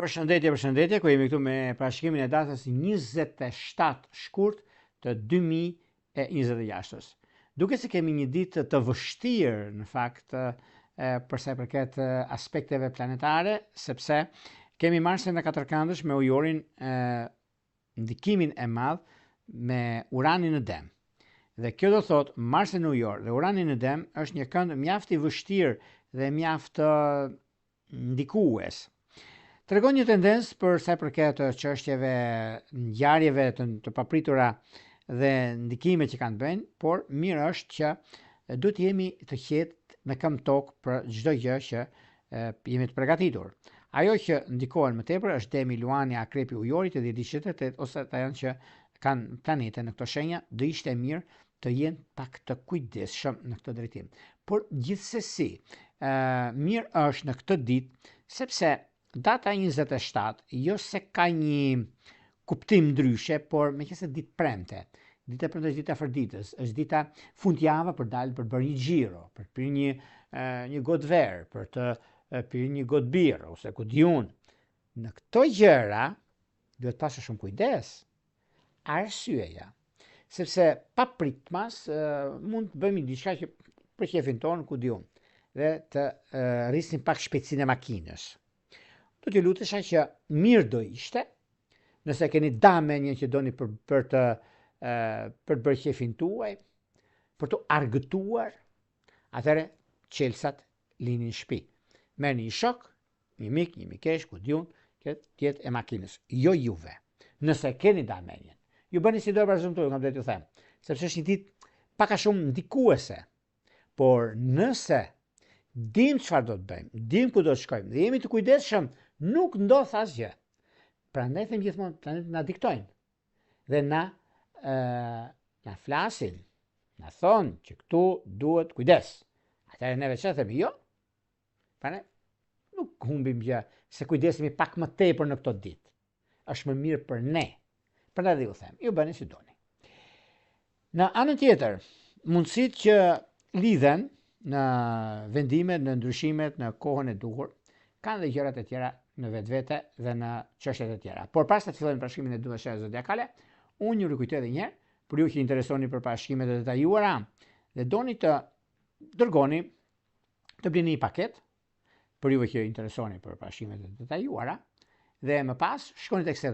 Përshëndetje, ku jemi këtu me parashikimin e datës 27 shkurt të 2026. Duke se kemi një ditë të vështirë, në fakt, për sa i përket aspekteve planetare, sepse kemi Marsin në katërkëndësh me ujorin ndikimin e madh me Uranin në Dem. Dhe kjo do thot, Marsi në ujor dhe Urani në Dem është një kënd mjaft i vështirë dhe mjaft ndikues. Tregon një tendencë për sa i përket çështjeve, ngjarjeve të papritura dhe ndikime që kanë bënë, por mirë është që duhet jemi të qetë me këmbë tokë për çdo gjë që jemi të përgatitur. Ajo që ndikohen më tepër është Demi, Luani, Akrepi, Ujorit dhe diçetet ose ata janë që kanë planete në këto shenja, do ishte mirë të jenë pak të kujdesshëm në këtë drejtim. Por gjithsesi, mirë është në këtë ditë sepse data 27 jo se ka një kuptim ndryshe, por meqense ditë premte. Dita premte është dita fërditës, është dita fundjava për dalë për bërë një xhiro, për pirë një gotë verë, për të pirë një gotë birë, ose ku diun. Në këto gjëra duhet pasur shumë kujdes. Arsyeja, sepse pa pritmas mund të bëjmë diçka që për qefin tonë, ku diun, dhe të rrisim pak shpejtësinë e makinës. Do t'ju lutesha që mirë do ishte, nëse keni damenje që doni për të bërë qefin tuaj, për të argëtuar, atëre qelsat lini në shtëpi. Merrni një shok, një mik, një mikesh, ku diun, tjetë e makinës, jo juve. Nëse keni damenjen, ju bëni si do e përzumtuju, kam dhe t'ju them, sepse është një ditë paka shumë ndikuese, por nëse dim çfarë do të bëjmë, dim ku do të shkojmë, dhe jemi të kujdesshëm, nuk ndodh asgjë. Prandaj them gjithmonë, planetet na diktojnë dhe na flasin, na thonë që këtu duhet kujdes. Atëherë neve çfarë themi? Jo. Prandaj nuk humbim gjë se kujdesemi pak më tepër në këto ditë. Është më mirë për ne. Prandaj dhe ju them, ju bëni si doni. Në anën tjetër, mundësitë që lidhen në vendimet, në ndryshimet, në kohën e duhur, kanë dhe gjërat e tjera në vetvete dhe në çështjet e tjera. Por pas të fillojmë parashikimin e 12 shenjave zodiakale, unë ju rikujtoj edhe një herë, për ju që interesoni për parashikimet e detajuara dhe doni të dërgoni, të blini një paket, për ju që interesoni për parashikimet e detajuara, dhe më pas shkoni tek